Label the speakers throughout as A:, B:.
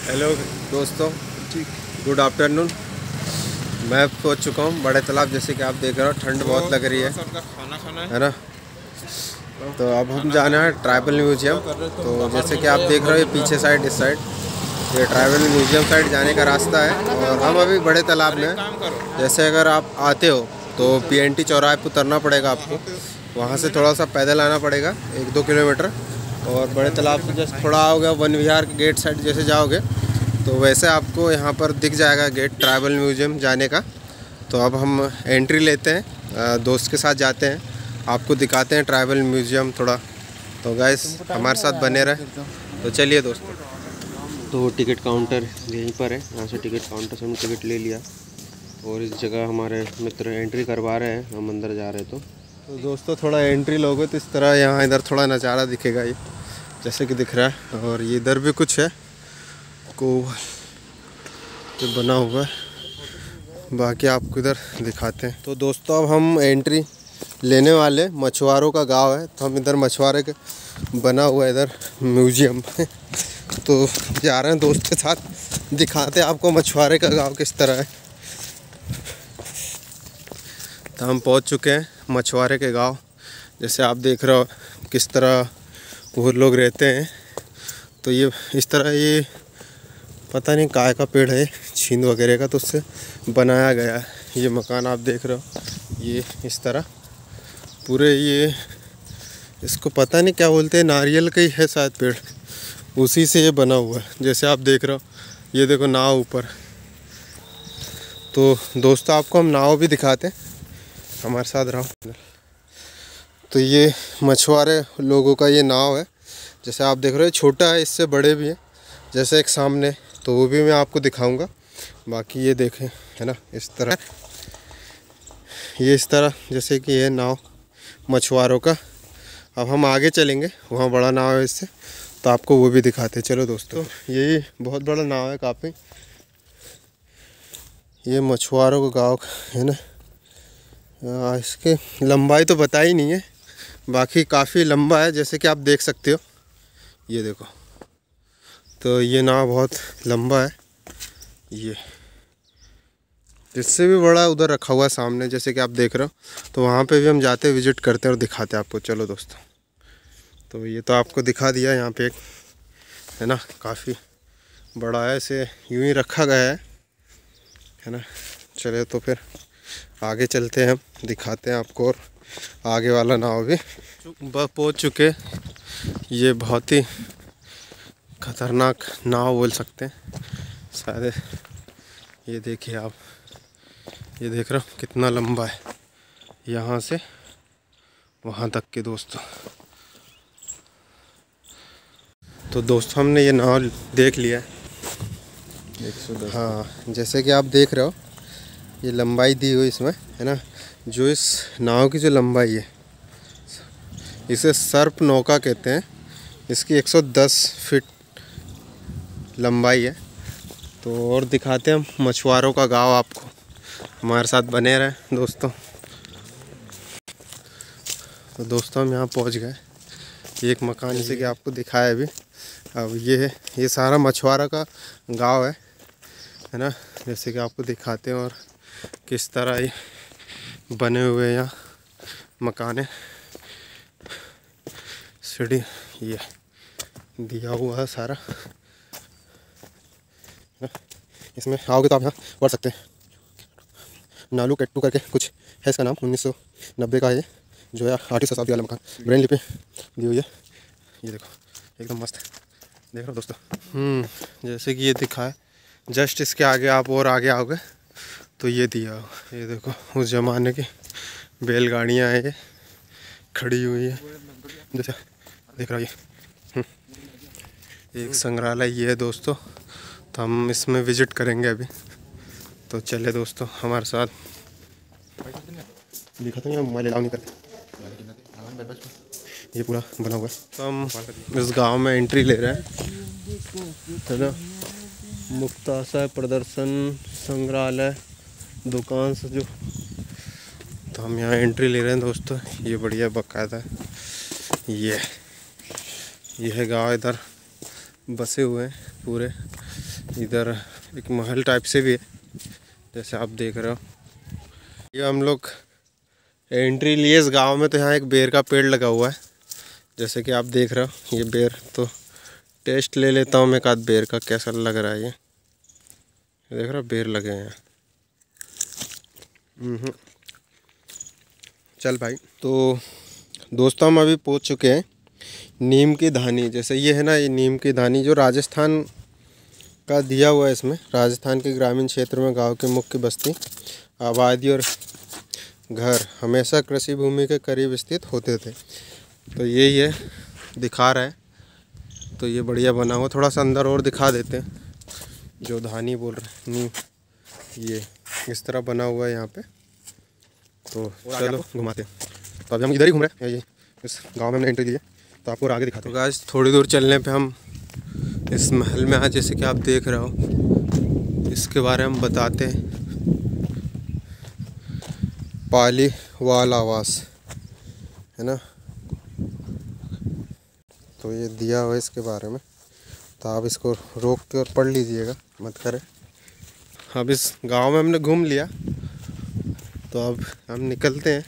A: Hello दोस्तों, good afternoon. मैं पहुंच चुका हूं बड़े तालाब। जैसे कि आप देख रहे हो, ठंड बहुत लग रही है ना। तो अब हम जाना है ट्राइबल म्यूजियम। तो जैसे कि आप देख रहे हो, ये पीछे साइड, इस साइड ये ट्राइबल म्यूजियम साइड जाने का रास्ता है। और हम अभी बड़े तालाब में हैं। जैसे अगर आप आते हो तो PNT चौराहे पर उतरना पड़ेगा आपको। वहाँ से थोड़ा सा पैदल आना पड़ेगा 1-2 किलोमीटर। और बड़े तालाब से जस्ट थोड़ा आओगे, वन विहार के गेट साइड जैसे जाओगे तो वैसे आपको यहाँ पर दिख जाएगा गेट ट्राइबल म्यूजियम जाने का। तो अब हम एंट्री लेते हैं, दोस्त के साथ जाते हैं, आपको दिखाते हैं ट्राइबल म्यूजियम थोड़ा। तो गाइस हमारे साथ बने रहे। तो चलिए दोस्तों। तो टिकट काउंटर यहीं पर है, यहाँ से टिकट काउंटर से हमने टिकट ले लिया और इस जगह हमारे मित्र एंट्री करवा रहे हैं, हम अंदर जा रहे हैं। तो दोस्तों थोड़ा एंट्री लोगे तो इस तरह यहाँ इधर थोड़ा नज़ारा दिखेगा, ये जैसे कि दिख रहा है। और ये इधर भी कुछ है को तो बना हुआ है, बाकी आपको इधर दिखाते हैं। तो दोस्तों अब हम एंट्री लेने वाले, मछुआरों का गांव है तो हम इधर मछुआरे के बना हुआ है इधर म्यूजियम तो जा रहे हैं दोस्त के साथ, दिखाते हैं आपको मछुआरे का गांव किस तरह है। तो हम पहुंच चुके हैं मछुआरे के गांव। जैसे आप देख रहे हो किस तरह वो लोग रहते हैं। तो ये इस तरह, ये पता नहीं काय का पेड़ है, छींद वगैरह का, तो उससे बनाया गया है ये मकान। आप देख रहे हो ये इस तरह पूरे, ये इसको पता नहीं क्या बोलते हैं, नारियल का ही है शायद पेड़, उसी से ये बना हुआ है। जैसे आप देख रहे हो, ये देखो नाव ऊपर। तो दोस्तों आपको हम नाव भी दिखाते हैं, हमारे साथ रहो। तो ये मछुआरे लोगों का ये नाव है। जैसे आप देख रहे हो छोटा है, इससे बड़े भी हैं, जैसे एक सामने, तो वो भी मैं आपको दिखाऊंगा। बाकी ये देखें, है ना, इस तरह, ये इस तरह जैसे कि ये नाव मछुआरों का। अब हम आगे चलेंगे, वहाँ बड़ा नाव है इससे, तो आपको वो भी दिखाते हैं। चलो दोस्तों, यही बहुत बड़ा नाव है काफ़ी, ये मछुआरों का गाँव है ना। इसके लंबाई तो बता ही नहीं है, बाकी काफ़ी लंबा है जैसे कि आप देख सकते हो, ये देखो। तो ये नाव बहुत लंबा है, ये इससे भी बड़ा उधर रखा हुआ है सामने, जैसे कि आप देख रहे हो। तो वहाँ पे भी हम जाते विजिट करते हैं और दिखाते हैं आपको। चलो दोस्तों, तो ये तो आपको दिखा दिया, यहाँ पे एक है ना, काफ़ी बड़ा है, इसे यूँ ही रखा गया है ना। चले तो फिर आगे चलते हैं, हम दिखाते हैं आपको। और आगे वाला नाव भी पहुँच चुके। ये बहुत ही खतरनाक नाव बोल सकते हैं शायद। ये देखिए आप, ये देख रहे हो कितना लंबा है, यहाँ से वहाँ तक के दोस्तों। तो दोस्तों हमने ये नाव देख लिया है 110। हाँ, जैसे कि आप देख रहे हो, ये लंबाई दी हुई इसमें है ना। जो इस नाव की जो लंबाई है, इसे सर्प नौका कहते हैं। इसकी 110 फीट लंबाई है। तो और दिखाते हैं हम मछुआरों का गांव आपको, हमारे साथ बने रहे दोस्तों। तो दोस्तों हम यहाँ पहुँच गए, एक मकान जैसे कि आपको दिखाया अभी। अब ये सारा मछुआरा का गांव है ना, जैसे कि आपको दिखाते हैं। और किस तरह ये बने हुए यहाँ मकान है, सीढ़ी ये दिया हुआ है सारा। इसमें आओगे तो आप यहाँ पढ़ सकते हैं, नालू केट्टू करके कुछ है इसका नाम, 1990 का है ये, जो है 8वीं शताब्दी वाला मकान, ब्रेन लिपि दी हुई है। ये देखो एकदम मस्त, देख रहे हो दोस्तों। जैसे कि ये दिखा है, जस्ट इसके आगे आप और आगे आओगे तो ये दिया हो, ये देखो उस ज़माने की बैलगाड़ियाँ हैं, ये खड़ी हुई है, जैसे देख रहा है। ये एक संग्रहालय ये है दोस्तों, तो हम इसमें विज़िट करेंगे अभी। तो चले दोस्तों हमारे साथ। दिखाते हैं, मोबाइल अलाउ नहीं करते, ये पूरा बना हुआ है। तो हम इस गांव में एंट्री ले रहे हैं, है ना। मुक्ताशय प्रदर्शन संग्रहालय दुकान से जो, तो हम यहाँ एंट्री ले रहे हैं दोस्तों। ये बढ़िया बाकायदा ये है गांव, इधर बसे हुए हैं पूरे, इधर एक महल टाइप से भी है जैसे आप देख रहे हो। ये हम लोग एंट्री लिए इस गांव में, तो यहाँ एक बेर का पेड़ लगा हुआ है जैसे कि आप देख रहे हो। ये बेर तो टेस्ट ले लेता हूँ मैं एक आध बेर का, कैसा लग रहा है। ये देख रहे हो बेर लगे हैं। चल भाई। तो दोस्तों हम अभी पहुँच चुके हैं नीम की धानी। जैसे ये है ना, ये नीम की धानी जो राजस्थान का दिया हुआ है। इसमें राजस्थान के ग्रामीण क्षेत्र में गांव की मुख्य बस्ती, आबादी और घर हमेशा कृषि भूमि के करीब स्थित होते थे। तो यही है, दिखा रहा है। तो ये बढ़िया बना हुआ। थोड़ा सा अंदर और दिखा देते हैं जो धानी बोल रहे हैं। ये इस तरह बना हुआ है यहाँ पे। तो चलो घुमाते हैं। तो अभी हम इधर ही घूम रहे हैं, ये इस गांव में हमने एंट्री ली है, तो आपको आगे दिखाते हैं। तो गाइस थोड़ी दूर चलने पे हम इस महल में आज, जैसे कि आप देख रहे हो, इसके बारे में बताते हैं। पालीवाल आवास है ना, तो ये दिया हुआ है इसके बारे में। तो आप इसको रोक के और पढ़ लीजिएगा, मत करें। अब इस गांव में हमने घूम लिया, तो अब हम निकलते हैं।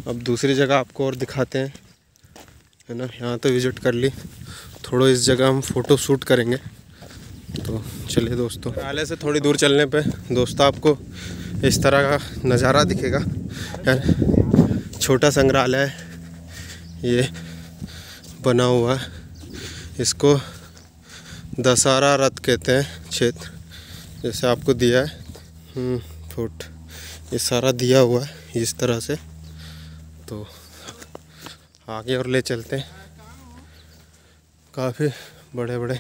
A: अब दूसरी जगह आपको और दिखाते हैं, है ना। यहाँ तो विज़िट कर ली, थोड़ा इस जगह हम फ़ोटो शूट करेंगे। तो चलिए दोस्तों, नाले से थोड़ी दूर चलने पे दोस्तों आपको इस तरह का नज़ारा दिखेगा। छोटा संग्रहालय ये बना हुआ है, इसको दशहरा रथ कहते हैं क्षेत्र, जैसे आपको दिया है फुट, ये सारा दिया हुआ है इस तरह से। तो आगे और ले चलते हैं, काफ़ी बड़े बड़े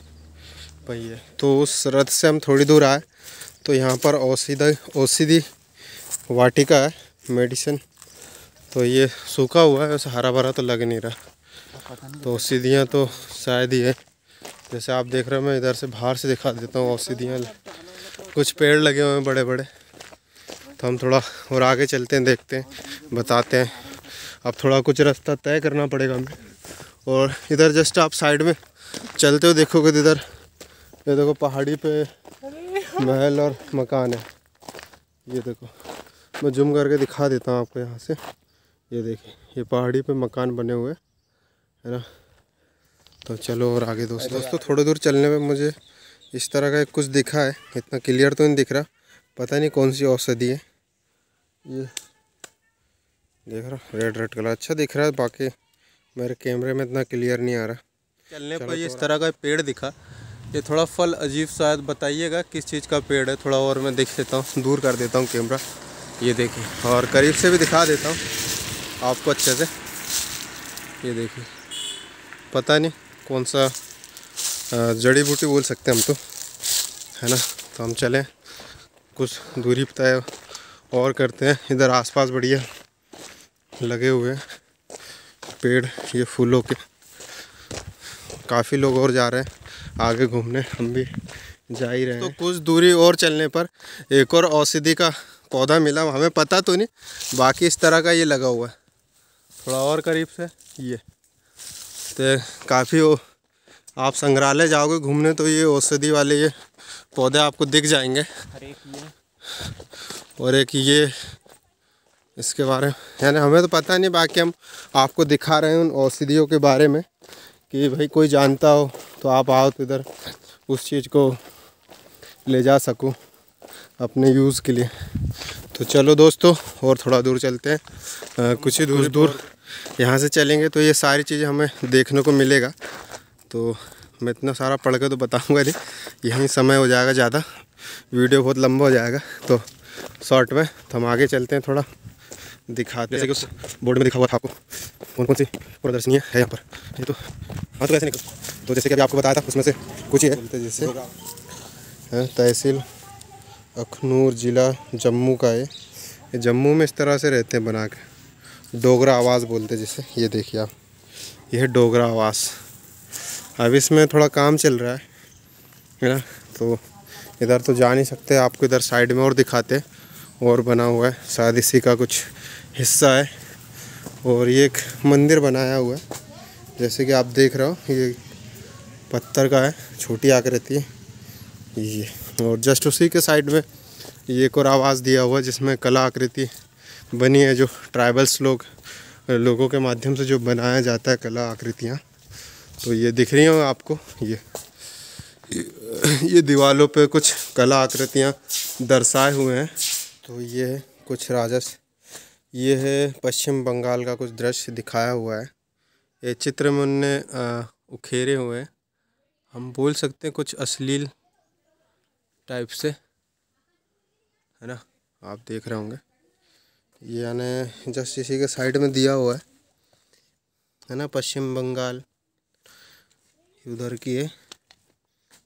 A: पहिए। तो उस रथ से हम थोड़ी दूर आए, तो यहाँ पर औषधि वाटिका है, मेडिसिन। तो ये सूखा हुआ है, वैसे हरा भरा तो लग नहीं रहा। तो औषधियाँ तो शायद ही है, जैसे आप देख रहे हो। मैं इधर से बाहर से दिखा देता हूँ। औषधियाँ, कुछ पेड़ लगे हुए हैं बड़े बड़े। तो हम थोड़ा और आगे चलते हैं, देखते हैं, बताते हैं। अब थोड़ा कुछ रास्ता तय करना पड़ेगा हमें। और इधर जस्ट आप साइड में चलते हो देखोगे तो इधर ये देखो पहाड़ी पे महल और मकान है। ये देखो, मैं जूम करके दिखा देता हूँ आपको यहाँ से। ये देखिए, ये पहाड़ी पे मकान बने हुए है ना। तो चलो और आगे दोस्तों थोड़ी दूर चलने में मुझे इस तरह का कुछ दिखा है। इतना क्लियर तो नहीं दिख रहा, पता नहीं कौन सी औषधि है। ये देख रहा, रेड रेड कलर अच्छा दिख रहा है, बाकी मेरे कैमरे में इतना क्लियर नहीं आ रहा। चलने पर इस तरह का पेड़ दिखा। ये थोड़ा फल अजीब, शायद बताइएगा किस चीज़ का पेड़ है। थोड़ा और मैं देख लेता हूँ, दूर कर देता हूँ कैमरा। ये देखिए, और करीब से भी दिखा देता हूँ आपको अच्छे से। ये देखिए, पता नहीं कौन सा जड़ी बूटी बोल सकते हैं हम तो, है ना। तो हम चलें, कुछ दूरी तय और करते हैं। इधर आसपास बढ़िया लगे हुए हैं पेड़, ये फूलों के। काफ़ी लोग और जा रहे हैं आगे घूमने, हम भी जा ही रहे हैं। तो कुछ दूरी और चलने पर एक और औषधि का पौधा मिला, हमें पता तो नहीं, बाकी इस तरह का ये लगा हुआ है। थोड़ा और करीब से ये तो काफ़ी आप संग्रहालय जाओगे घूमने तो ये औषधि वाले ये पौधे आपको दिख जाएंगे। और एक ये इसके बारे में, यानी हमें तो पता नहीं, बाकी हम आपको दिखा रहे हैं उन औषधियों के बारे में कि भाई कोई जानता हो तो आप आओ तो इधर उस चीज़ को ले जा सकूं अपने यूज़ के लिए। तो चलो दोस्तों और थोड़ा दूर चलते हैं। कुछ ही दूर यहाँ से चलेंगे तो ये सारी चीज़ें हमें देखने को मिलेगा। तो मैं इतना सारा पढ़ के तो बताऊँगा नहीं, यहीं समय हो जाएगा ज़्यादा, वीडियो बहुत लंबा हो जाएगा। तो शॉर्ट में तो हम आगे चलते हैं, थोड़ा दिखाते हैं। जैसे कि उस बोर्ड में दिखा हुआ था आपको कौन कौन सी प्रदर्शनियाँ है यहाँ पर। ये तो हाँ, तो कैसे निकल, तो जैसे कि अभी आपको बताया था उसमें से कुछ ही है। जैसे तहसील अखनूर, ज़िला जम्मू का है। ये जम्मू में इस तरह से रहते हैं बना के, डोगरा आवास बोलते हैं जिसे। ये देखिए आप, यह है डोगरा आवास। अब इसमें थोड़ा काम चल रहा है ना, तो इधर तो जा नहीं सकते, आपको इधर साइड में और दिखाते और बना हुआ है, शायद इसी का कुछ हिस्सा है। और ये एक मंदिर बनाया हुआ है, जैसे कि आप देख रहे हो, ये पत्थर का है, छोटी आकृति है। ये, और जस्ट उसी के साइड में ये एक और आवाज़ दिया हुआ है जिसमें कला आकृति बनी है, जो ट्राइबल्स लोगों के माध्यम से जो बनाया जाता है कला आकृतियाँ। तो ये दिख रही हो आपको, ये दीवारों पे कुछ कला आकृतियाँ दर्शाए हुए हैं। तो ये है कुछ ये है पश्चिम बंगाल का कुछ दृश्य दिखाया हुआ है। ये चित्र में उनने उखेरे हुए हैं, हम बोल सकते हैं कुछ अश्लील टाइप से, है ना, आप देख रहे होंगे। ये यानी जस्ट इसी के साइड में दिया हुआ है ना, पश्चिम बंगाल उधर की है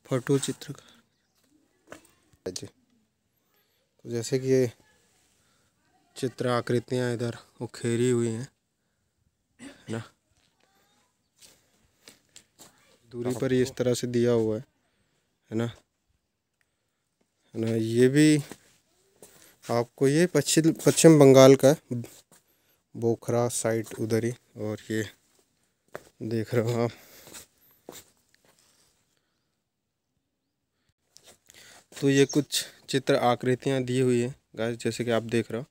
A: फोटो चित्र का जी। तो जैसे कि ये चित्र आकृतियाँ इधर उखेरी हुई हैं, है ना, दूरी पर इस तरह से दिया हुआ है ना, ये भी आपको ये पश्चिम बंगाल का बोखरा साइड उधर ही। और ये देख रहे हो आप, तो ये कुछ चित्र आकृतियाँ दी हुई है गाइस, जैसे कि आप देख रहे हो।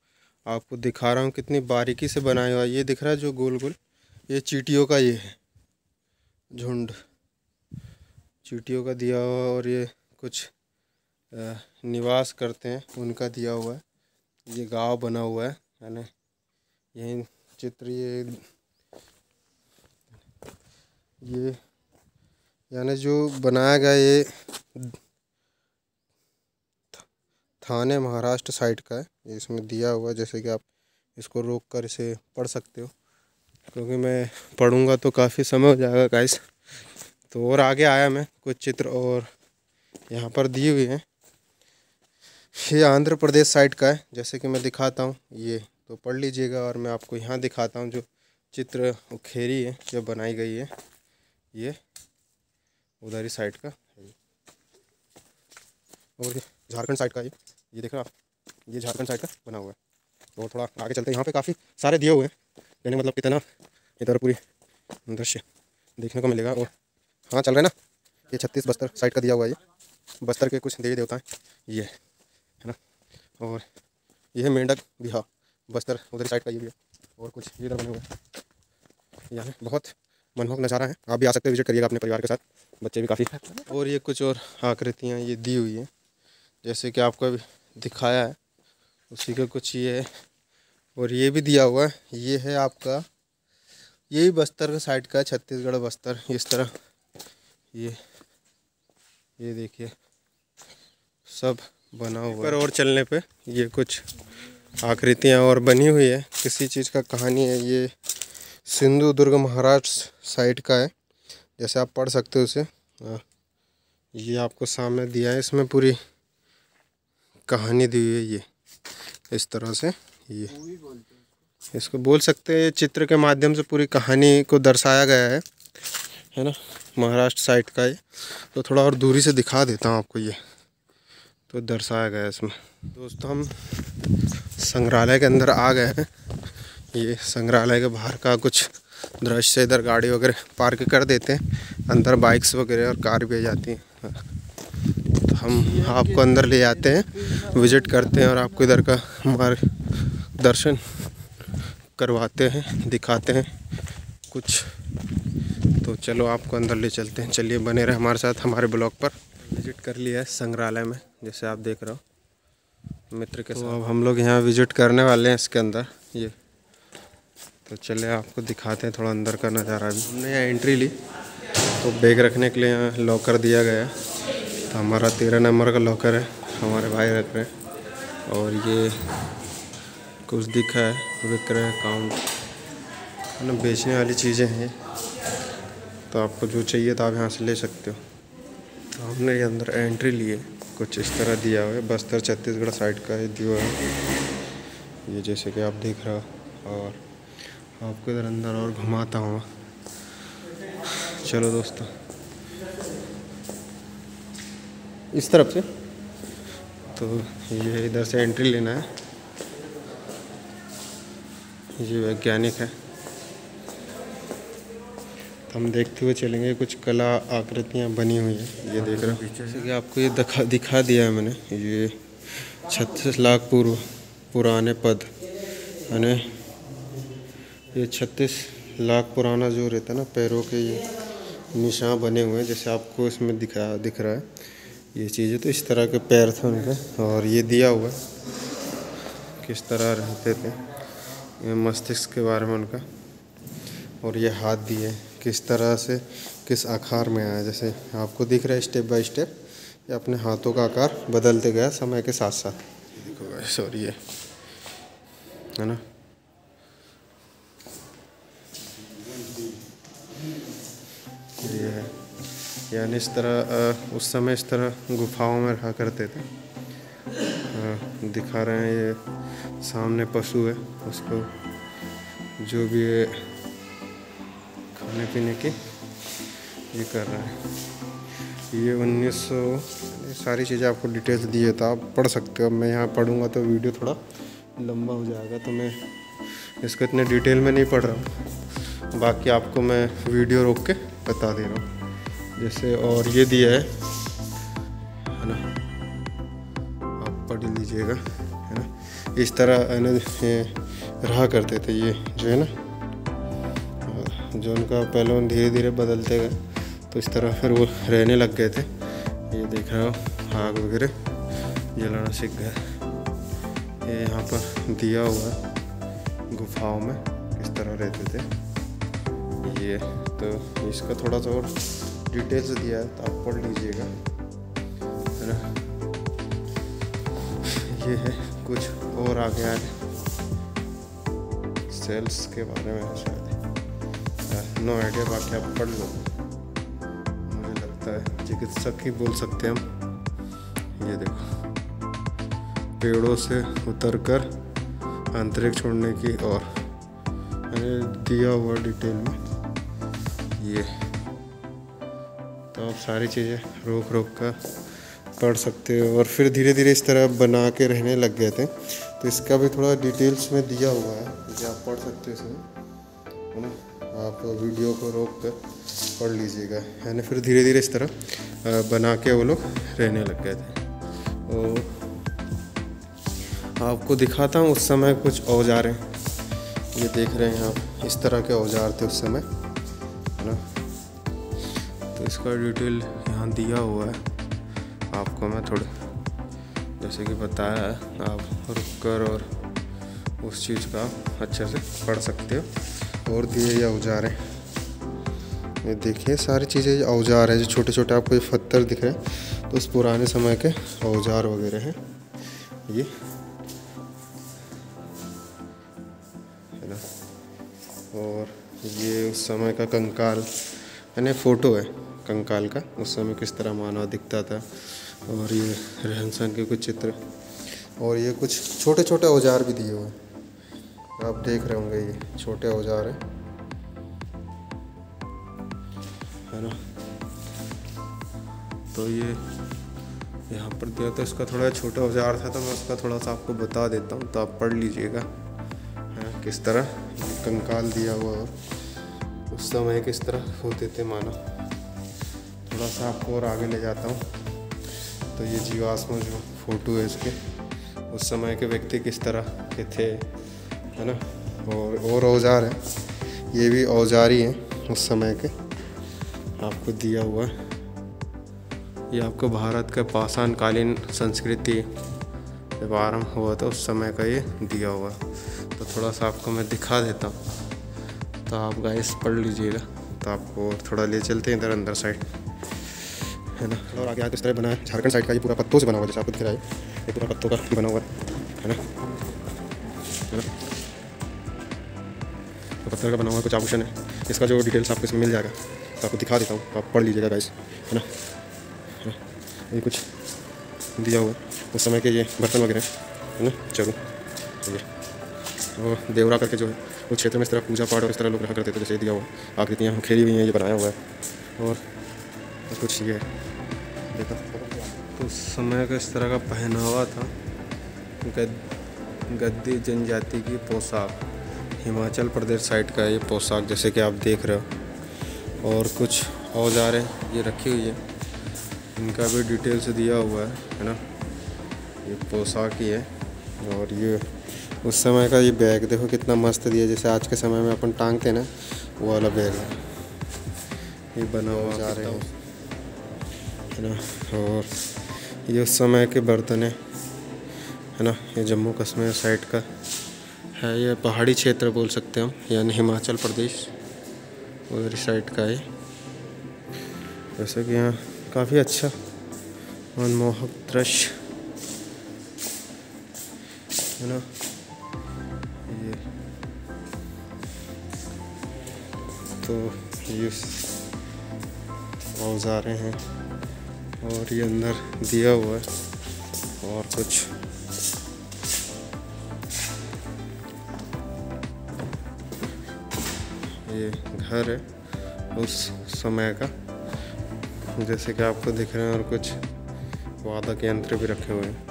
A: आपको दिखा रहा हूँ कितनी बारीकी से बनाया हुआ है। ये दिख रहा है जो गोल गोल, ये चींटियों का ये है झुंड, चींटियों का दिया हुआ। और ये कुछ निवास करते हैं उनका दिया हुआ है। ये गांव बना हुआ है ना, यही चित्र ये यानी जो बनाया गया ये थाने महाराष्ट्र साइड का है। ये इसमें दिया हुआ है, जैसे कि आप इसको रोक कर इसे पढ़ सकते हो, क्योंकि मैं पढ़ूंगा तो काफ़ी समय हो जाएगा गाइस। तो और आगे आया मैं कुछ चित्र और यहाँ पर दी हुई है। ये आंध्र प्रदेश साइड का है, जैसे कि मैं दिखाता हूँ, ये तो पढ़ लीजिएगा। और मैं आपको यहाँ दिखाता हूँ जो चित्र उखेरी है जो बनाई गई है, ये उधर ही साइड का। और झारखंड साइड का ये देख रहे हो आप, ये झारखंड साइड का बना हुआ है। और थोड़ा आगे चलते हैं, यहाँ पे काफ़ी सारे दिए हुए हैं, यानी मतलब कितना इधर पूरी दृश्य देखने को मिलेगा। और हाँ चल रहा है ना, ये 36 बस्तर साइड का दिया हुआ है, ये बस्तर के कुछ देवी देवता हैं ये, है ना। और ये है मेंढक बिहार बस्तर उधर साइड का ये भी है। और कुछ इधर बने हुए हैं, यहाँ बहुत मनमोहक नज़ारा है। आप भी आ सकते हैं, विजिट करिएगा अपने परिवार के साथ, बच्चे भी काफ़ी। और ये कुछ और आकृतियाँ ये दी हुई हैं, जैसे कि आपको अभी दिखाया है उसी का कुछ ये है। और ये भी दिया हुआ है, ये है आपका यही बस्तर का साइड का, छत्तीसगढ़ बस्तर इस तरह। ये देखिए सब बना हुआ है। और चलने पे ये कुछ आकृतियाँ और बनी हुई है, किसी चीज़ का कहानी है। ये सिंधुदुर्ग महाराष्ट्र साइड का है, जैसे आप पढ़ सकते हो उसे। ये आपको सामने दिया है, इसमें पूरी कहानी दी हुई है ये इस तरह से। ये इसको बोल सकते हैं, चित्र के माध्यम से पूरी कहानी को दर्शाया गया है ना, महाराष्ट्र साइड का ये। तो थोड़ा और दूरी से दिखा देता हूँ आपको, ये तो दर्शाया गया है इसमें। दोस्तों हम संग्रहालय के अंदर आ गए हैं। ये संग्रहालय के बाहर का कुछ दृश्य, इधर गाड़ी वगैरह पार्क कर देते हैं, अंदर बाइक्स वगैरह और कार भी आ जाती हैं। तो हम आपको अंदर ले जाते हैं, विजिट करते हैं और आपको इधर का मार्गदर्शन करवाते हैं, दिखाते हैं कुछ। तो चलो आपको अंदर ले चलते हैं, चलिए बने रहे हमारे साथ हमारे ब्लॉग पर। विजिट कर लिया है संग्रहालय में, जैसे आप देख रहे हो मित्र के साथ। तो अब हम लोग यहाँ विजिट करने वाले हैं इसके अंदर ये। तो चलिए आपको दिखाते हैं थोड़ा अंदर का नज़ारा भी। हमने यहाँ एंट्री ली तो बैग रखने के लिए यहाँ लॉकर दिया गया है। तो हमारा 13 नंबर का लॉकर है, हमारे भाई रख रहे हैं। और ये कुछ दिखा है विक्रय काउंट, है ना, बेचने वाली चीज़ें हैं। तो आपको जो चाहिए तो आप यहाँ से ले सकते हो। तो हमने ये अंदर एंट्री लिए, कुछ इस तरह दिया हुआ है, बस्तर छत्तीसगढ़ साइड का ये दिया है ये, जैसे कि आप देख रहे हो। और आपको इधर अंदर और घुमाता हूँ, चलो दोस्तों इस तरफ से। तो ये इधर से एंट्री लेना है, ये वैज्ञानिक है। तो हम देखते हुए चलेंगे। कुछ कला आकृतियाँ बनी हुई हैं, ये देख रहे हो। जैसे कि आपको ये दिखा दिया है मैंने, ये 36 लाख पुराने पद, यानी ये 36 लाख पुराना जो रहता है ना, पैरों के ये निशान बने हुए हैं, जैसे आपको इसमें दिख रहा है ये चीज़ें। तो इस तरह के पैर थे उनके, और ये दिया हुआ है किस तरह रहते थे, ये मस्तिष्क के बारे में उनका। और ये हाथ दिए किस तरह से किस आकार में आया, जैसे आपको दिख रहा है स्टेप बाय स्टेप ये अपने हाथों का आकार बदलते गया समय के साथ साथ। देखो गाइस, और ये है ना, ये है, यानी इस तरह उस समय इस तरह गुफाओं में रहा करते थे। दिखा रहे हैं ये सामने पशु है, उसको जो भी है खाने पीने की ये कर रहा है। ये 1900 सारी चीज़ें आपको डिटेल्स दिए था, आप पढ़ सकते हो। मैं यहाँ पढ़ूँगा तो वीडियो थोड़ा लंबा हो जाएगा, तो मैं इसको इतने डिटेल में नहीं पढ़ रहा हूँ। बाकी आपको मैं वीडियो रोक के बता दे रहा हूँ। जैसे और ये दिया है ना, आप पढ़ लीजिएगा, है ना। इस तरह है ना रहा करते थे ये जो है ना, जो उनका पहलू धीरे धीरे बदलते गए, तो इस तरह फिर वो रहने लग गए थे। ये देख रहे हो, आग वगैरह जलाना सीख गए। ये यहाँ पर दिया हुआ है गुफाओं में किस तरह रहते थे ये। तो इसका थोड़ा सा और डिटेल्स दिया है, तो आप पढ़ लीजिएगा, है ना। ये है कुछ और आगे आए सेल्स के बारे में शायद, नो आइडिया, बाकी आप पढ़ लो। मुझे लगता है चिकित्सक ही बोल सकते हैं हम। ये देखो, पेड़ों से उतरकर अंतरिक्ष छोड़ने की और दिया हुआ डिटेल में ये। तो आप सारी चीज़ें रोक कर पढ़ सकते हो, और फिर धीरे धीरे इस तरह बना के रहने लग गए थे। तो इसका भी थोड़ा डिटेल्स में दिया हुआ है, जो आप पढ़ सकते हो इसमें, है ना। आप वीडियो को रोक कर पढ़ लीजिएगा, है ना। फिर धीरे धीरे इस तरह बना के वो लोग रहने लग गए थे। और आपको दिखाता हूँ उस समय कुछ औजारें, ये देख रहे हैं आप, इस तरह के औजार थे उस समय, है ना। तो इसका डिटेल यहाँ दिया हुआ है, आपको मैं थोड़े जैसे कि बताया है, आप रुक कर और उस चीज़ का अच्छे से पढ़ सकते हो। और दिए ये औजार हैं, ये देखिए सारी चीज़ें औजार है, जो छोटे छोटे आपको ये पत्थर दिख रहे हैं, तो उस पुराने समय के औजार वगैरह हैं ये, है ना। और ये उस समय का कंकाल, यानी फ़ोटो है कंकाल का, उस समय किस तरह मानव दिखता था। और ये रहन सहन के कुछ चित्र, और ये कुछ छोटे छोटे औजार भी दिए हुए हैं, आप देख रहे होंगे, ये छोटे औजार हैं, है ना। तो ये यहाँ पर दिया था, इसका थोड़ा छोटा औजार था, तो मैं उसका थोड़ा सा आपको बता देता हूँ, तो आप पढ़ लीजिएगा, है किस तरह कंकाल दिया हुआ और उस समय किस तरह होते थे मानव। थोड़ा सा आपको और आगे ले जाता हूँ, तो ये जीवाश्म जो फ़ोटो है इसके, उस समय के व्यक्ति किस तरह के थे, है ना। और औजार है, ये भी औजार ही हैं उस समय के, आपको दिया हुआ है। ये आपको भारत का पाषाण कालीन संस्कृति जब आरंभ हुआ था उस समय का ये दिया हुआ। तो थोड़ा सा आपको मैं दिखा देता हूँ, तो आप गाइस पढ़ लीजिएगा। तो आपको थोड़ा ले चलते हैं इधर अंदर साइड, है ना। और आगे किस तरह बना है, झारखंड साइड का ये पूरा पत्तों से बना हुआ, जैसे आपको दिख रहा है ये पूरा पत्तों का बना हुआ है ना। तो पत्थर का बना हुआ कुछ आभूषण है, इसका जो डिटेल्स आपको इसमें मिल जाएगा, तो आपको दिखा देता हूँ, तो आप पढ़ लीजिएगा गाइस, है ना। ये कुछ दिया हुआ उस समय के ये बर्तन वगैरह, है ना। चलो ये और देवरा करके जो है उस क्षेत्र में इस तरह पूजा पाठ और इस तरह लोग रहा करते थे, जैसे दिया हुआ आकृतियाँ खेली हुई हैं, ये बनाया हुआ है। और कुछ ये देखा तो उस समय का इस तरह का पहनावा था, गद्दी जनजाति की पोशाक, हिमाचल प्रदेश साइड का ये पोशाक, जैसे कि आप देख रहे हो, और कुछ औजारें ये रखी हुई है, इनका भी डिटेल्स दिया हुआ है ना। ये पोशाक ही है। और ये उस समय का ये बैग देखो कितना मस्त दिया, जैसे आज के समय में अपन टांगते ना, वो वाला बैग है। ये बना हुआ जा रहे हैं है ना। और ये उस समय के बर्तन है ना। ये जम्मू कश्मीर साइड का है, ये पहाड़ी क्षेत्र बोल सकते हैं हम, यानी हिमाचल प्रदेश उधर साइड का है। जैसे कि यहाँ काफ़ी अच्छा मनमोहक दृश्य है ना। ये तो ये औजारें हैं और ये अंदर दिया हुआ है और कुछ ये घर है उस समय का, जैसे कि आपको दिख रहे हैं। और कुछ वादक यंत्र भी रखे हुए हैं।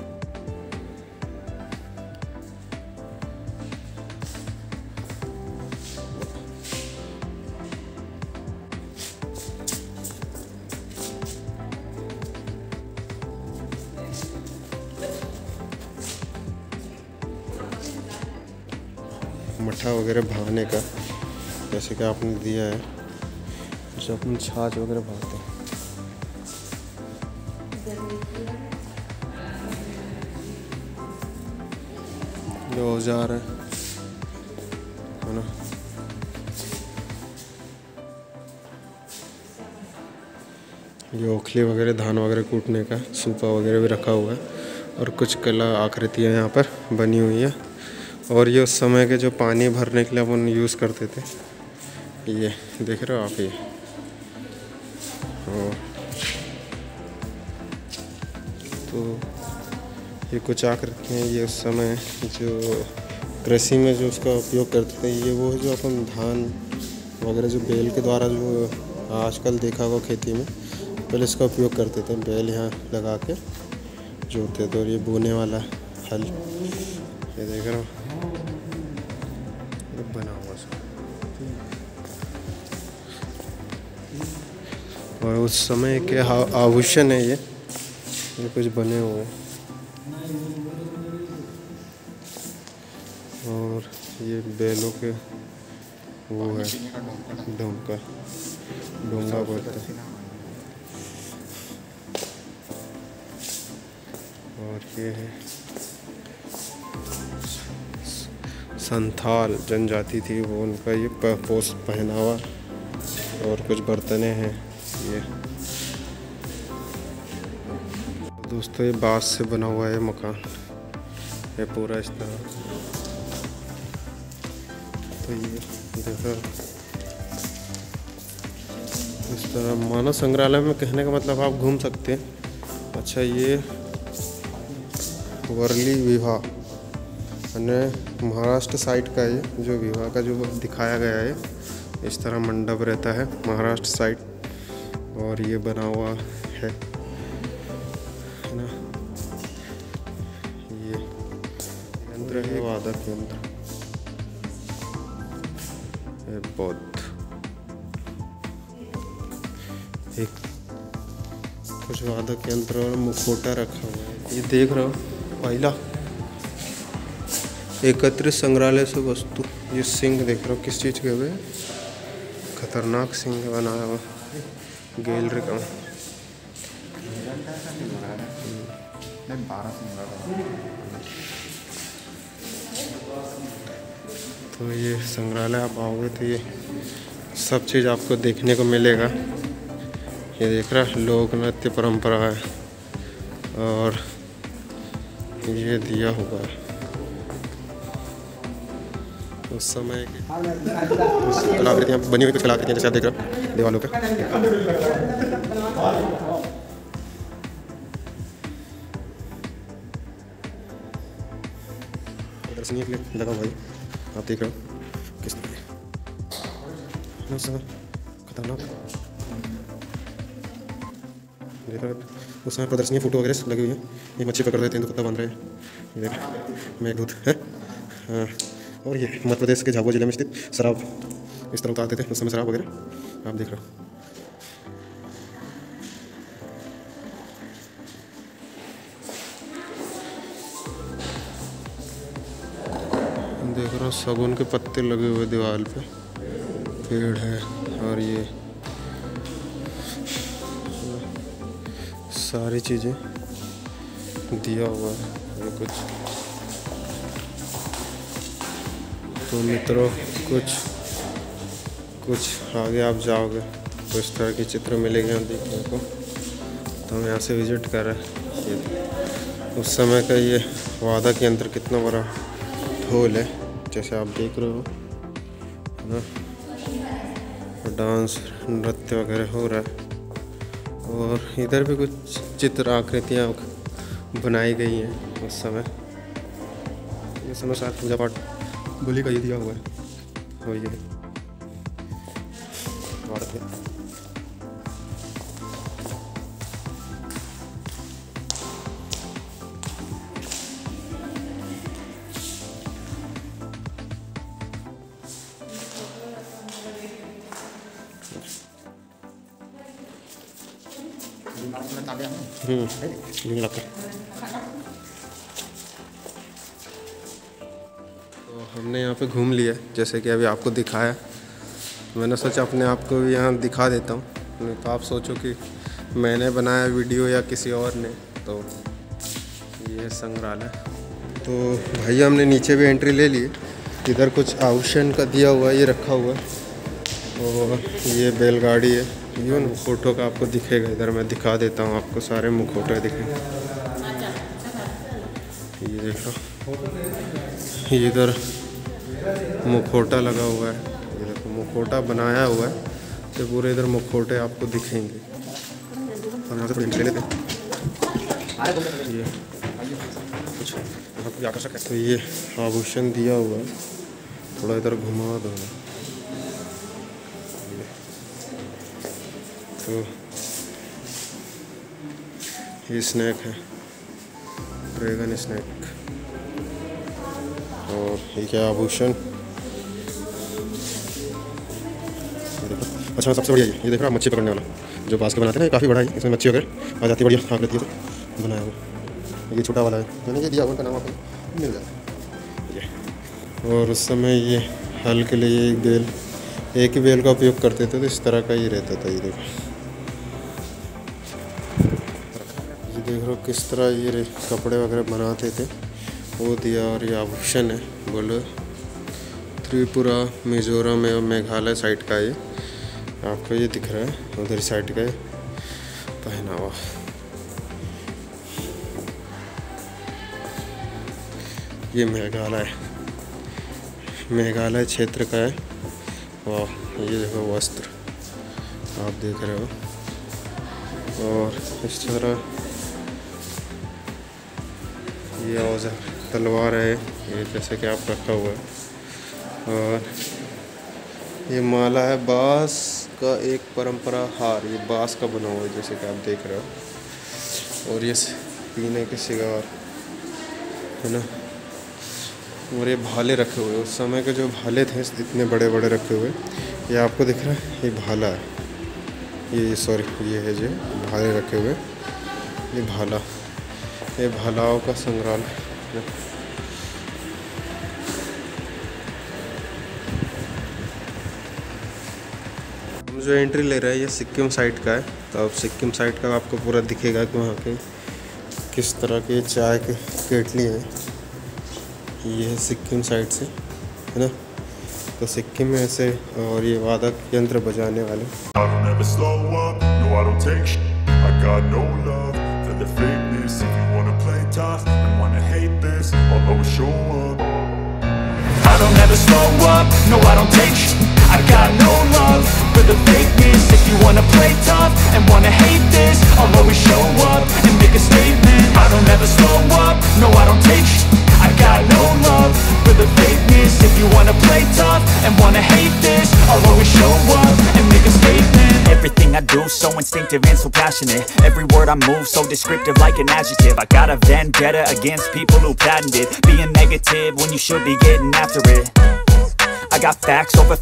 A: मट्ठा वगैरह भाने का, जैसे कि आपने दिया है, जो अपन छाछ वगैरह भाते हैं। जो औजार है ना। ये ओखली वगैरह धान वगैरह कूटने का सूपा वगैरह भी रखा हुआ है। और कुछ कला आकृतियाँ यहाँ पर बनी हुई है। और ये उस समय के जो पानी भरने के लिए अपन यूज़ करते थे, ये देख रहे हो आप। ये तो ये कुछ आकृतियाँ, ये उस समय जो कृषि में जो उसका उपयोग करते थे, ये वो जो अपन धान वगैरह जो बैल के द्वारा जो आजकल देखा होगा खेती में, पहले इसका उपयोग करते थे। बैल यहाँ लगा के जोतते थे। और ये बोने वाला हल, ये देख रहे हो बना हुआ सब। और उस समय के आभूषण है ये कुछ बने हुए हैं। और ये बैलों के वो है डोंगा बोलते हैं। और ये है संथाल जनजाति थी वो, उनका ये पोस्ट पहनावा। और कुछ बर्तने हैं ये। दोस्तों ये बांस से बना हुआ है मकान, ये पूरा इस तरह। तो ये देखो इस तरह मानव संग्रहालय में, कहने का मतलब आप घूम सकते हैं। अच्छा ये वर्ली विवाह महाराष्ट्र साइड का, ये जो विवाह का जो दिखाया गया है, इस तरह मंडप रहता है महाराष्ट्र साइड। और ये बना हुआ है ना। ये यंत्र है वादक यंत्र, ये बौद्ध। एक कुछ वादक यंत्र और मुखौटा रखा हुआ है। ये देख रहे हो पहला एकत्रित संग्रहालय से वस्तु। ये सिंह देख रहे हो किस चीज़ के हुए, खतरनाक सिंह बनाया हुआ गैलरी का। तो ये संग्रहालय आप आओगे तो ये सब चीज़ आपको देखने को मिलेगा। ये देख रहा लोक नृत्य परंपरा है। और ये दिया हुआ है उस समय की कलाकृतियाँ बनी हुई, कुछ कलाकृतियाँ जैसे आप देख रहे हो दीवालों पे। प्रदर्शनी के लिए लगा हुआ है, आप देख रहे हो किस तरह खतरनाक। देख रहे हो उस समय प्रदर्शनी फोटो वगैरह लगी हुई है। ये मच्छी पकड़ रहे थे तो कुत्ता बांध रहे हैं, ये देख मेघदूत है। हाँ, और ये मध्य प्रदेश के झाबुआ जिले में स्थित शराब इस तरह उतारते थे उस समय, शराब वगैरह आप देख रहे हो। देख रहा हूँ शगुन के पत्ते लगे हुए दीवार पे, पेड़ है और ये सारी चीज़ें दिया हुआ है। ये कुछ तो मित्रों कुछ आगे आप जाओगे तो इस तरह के चित्र मिलेंगे यहाँ देखने को। तो हम यहाँ से विजिट कर रहे हैं। ये उस समय का ये वादा के अंदर कितना बड़ा ढोल है, जैसे आप देख रहे हो ना, डांस नृत्य वगैरह हो रहा है। और इधर भी कुछ चित्र आकृतियाँ बनाई गई हैं उस समय। ये समय शायद पूजा पाठ बलि का ये दिया हुआ है। और ये भारत है। तो हमने यहाँ पे घूम लिया, जैसे कि अभी आपको दिखाया। मैंने सोचा अपने आप को भी यहाँ दिखा देता हूँ, नहीं तो आप सोचो कि मैंने बनाया वीडियो या किसी और ने। तो ये संग्रहालय। तो भैया हमने नीचे भी एंट्री ले ली। इधर कुछ आभूषण का दिया हुआ है, ये रखा हुआ है। और ये बैलगाड़ी है, ये मुखौटों का आपको दिखेगा। इधर मैं दिखा देता हूँ आपको, सारे मुखौटे दिखेंगे। ये देखो, इधर मुखौटा लगा हुआ है। ये देखो मुखौटा बनाया हुआ है, तो पूरे इधर मुखौटे आपको दिखेंगे। और यहाँ से थोड़ी ले लेते हैं। ये कुछ आपको आकर्षक है। तो ये आभूषण दिया हुआ है, थोड़ा इधर घुमा दो। तो ये स्नैक है, ड्रैगन स्नैक। और ये क्या आभूषण, अच्छा सबसे बढ़िया ये देख रहा मच्छी पकड़ने वाला, जो बांस के बनाते हैं ना, काफ़ी बड़ा है। इसमें मच्छी वगैरह आ जाती है, बढ़िया आकृति से बनाया हुआ। ये छोटा वाला है, मैंने ये दिया हुआ, उनका नाम आपको मिल जाता है। और उस समय ये हल के लिए एक ही बैल का उपयोग करते थे, तो इस तरह का ही रहता था। ये देखो, ये देख रहे हो किस तरह ये कपड़े वगैरह बनाते थे, वो दिया। और ये आभूषण है, बोलो त्रिपुरा, मिजोरम और मेघालय साइड का। ये आपको ये दिख रहा है, उधर साइड का पहनावा। ये मेघालय क्षेत्र का है। वाह, ये देखो वस्त्र आप देख रहे हो। और इस तरह ये औजार तलवार है, ये जैसे कि आप रखा हुआ है। और ये माला है, बांस का एक परंपरा हार, ये बांस का बना हुआ है, जैसे कि आप देख रहे हो। और ये पीने के सिगार है ना। और ये भाले रखे हुए, उस समय के जो भाले थे इतने बड़े बड़े रखे हुए। ये आपको दिख रहा है, ये भाला है, ये सॉरी ये है जो भाले रखे हुए, ये भाला, ये भालाओं का संग्रहालय। हम जो एंट्री ले रहे हैं ये सिक्किम साइड का है। तो अब सिक्किम साइड का आपको पूरा दिखेगा कि वहाँ के किस तरह के चाय के केटली हैं। ये है सिक्किम साइड से, है ना। तो सिक्किम में ऐसे, और ये वादक यंत्र बजाने वाले। I got no love for the fakeness. If you wanna play tough and wanna hate this, I'll always show up and make a statement. I don't ever slow up, no I don't take sh**. I got no love for the fakeness. If you wanna play tough and wanna hate this, I'll always show up and make a statement. Everything I do so instinctive and so passionate. Every word I move so descriptive like an adjective. I got a vendetta against people who patented being negative when you should be getting after it.
B: I got facts over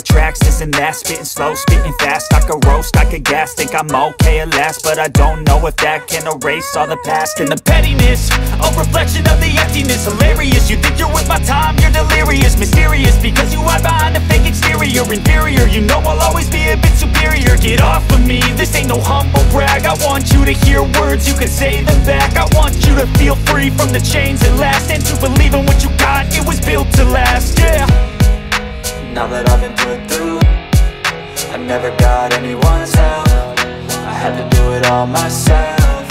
B: tracks, this and that, spitting slow, spitting fast. I could roast, I could gas, think I'm okay at last, but I don't know if that can erase all the past. And the pettiness, a reflection of the emptiness. Hilarious, you think you're worth my time, you're delirious. Mysterious, because you hide behind a fake exterior. Inferior, you know I'll always be a bit superior. Get off of me, this ain't no humble brag. I want you to hear words, you can say them back. I want you to feel free from the chains at last, and to believe in what you got, it was built to last, yeah.
C: Now that I've been put through, I never got anyone's help. I had to do it all myself.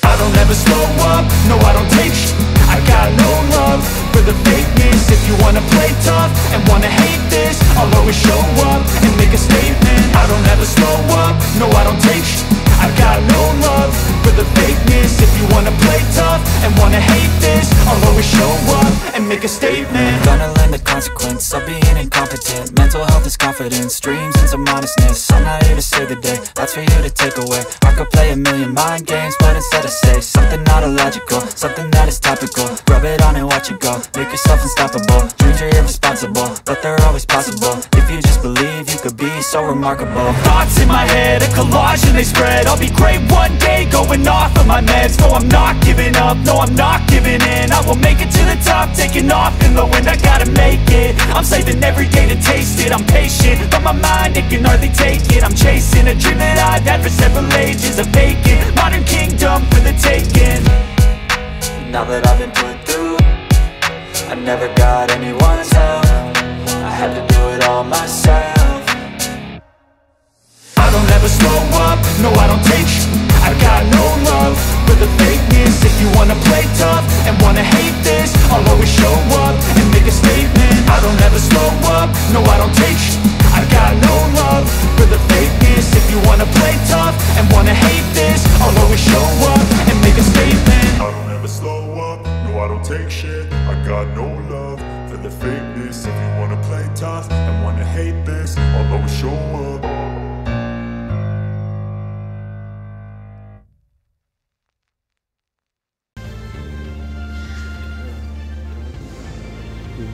B: I don't ever slow up, no I don't take sh**. I got no love for the fakeness. If you wanna play tough and wanna hate this, I'll always show up and make a statement. I don't ever slow up, no I don't take sh**. I got no love for the fakeness. If you wanna play tough and wanna hate this, I'll always show up and make a statement.
C: Gonna learn the consequence of being incompetent. Mental health is confidence, dreams and some honestness. I'm not here to save the day, that's for you to take away. I could play a million mind games, but instead I say something not illogical, something that is topical. Rub it on and watch it go, make yourself unstoppable. Dreams are irresponsible, but they're always possible. If you just believe, you could be so remarkable.
B: Thoughts in my head, a collage and they spread. I'll be great one day, going off of my meds. No, I'm not giving up, no, I'm not giving in. I will make it to the top, taking off in the wind. I gotta make it, I'm saving every day to taste it. I'm patient, but my mind, it can hardly take it. I'm chasing a dream that I've had for several ages. A vacant, modern kingdom for the taking.
C: Now that I've been put through, I never got anyone's help. I had to do it all myself.
B: I don't ever slow up, no I don't take sh**. I got no love for the fakeness. If you wanna play tough and wanna hate this, I'll always show up and make a statement. I don't ever slow up, no I don't take sh**. I got no love for the fakeness. If you wanna play tough and wanna hate this, I'll always show up and make a statement.
D: I don't ever slow up, no I don't take shit. I got no love for the fakeness. If you wanna play tough and wanna hate this, I'll always show up.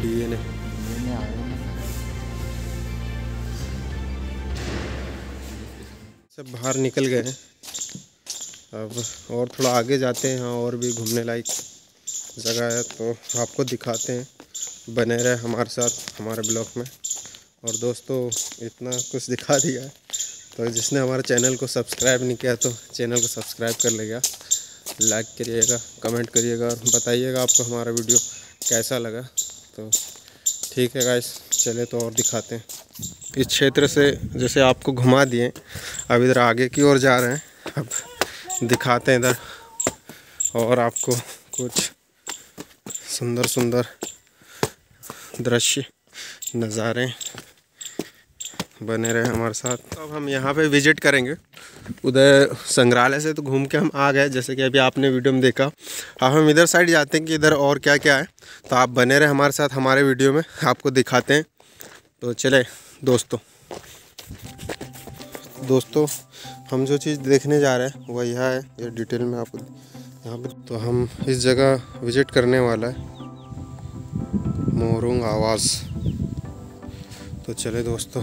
A: DNA सब बाहर निकल गए हैं। अब और थोड़ा आगे जाते हैं, यहाँ और भी घूमने लायक जगह है, तो आपको दिखाते हैं। बने रहे हमारे साथ हमारे ब्लॉग में। और दोस्तों इतना कुछ दिखा दिया है, तो जिसने हमारे चैनल को सब्सक्राइब नहीं किया तो चैनल को सब्सक्राइब कर लेगा, लाइक करिएगा, कमेंट करिएगा और बताइएगा आपको हमारा वीडियो कैसा लगा। तो ठीक है गाइस, चले तो और दिखाते हैं। इस क्षेत्र से जैसे आपको घुमा दिए, अब इधर आगे की ओर जा रहे हैं। अब दिखाते हैं इधर और आपको कुछ सुंदर सुंदर दृश्य नज़ारे। बने रहे हमारे साथ। अब हम यहाँ पे विज़िट करेंगे। उधर संग्रहालय से तो घूम के हम आ गए, जैसे कि अभी आपने वीडियो में देखा। अब हम इधर साइड जाते हैं कि इधर और क्या क्या है, तो आप बने रहे हमारे साथ हमारे वीडियो में, आपको दिखाते हैं। तो चले दोस्तों हम जो चीज़ देखने जा रहे हैं वह यह है, ये डिटेल में आपको यहाँ पे। तो हम इस जगह विज़िट करने वाला है, मोरुंग आवाज़। तो चले दोस्तों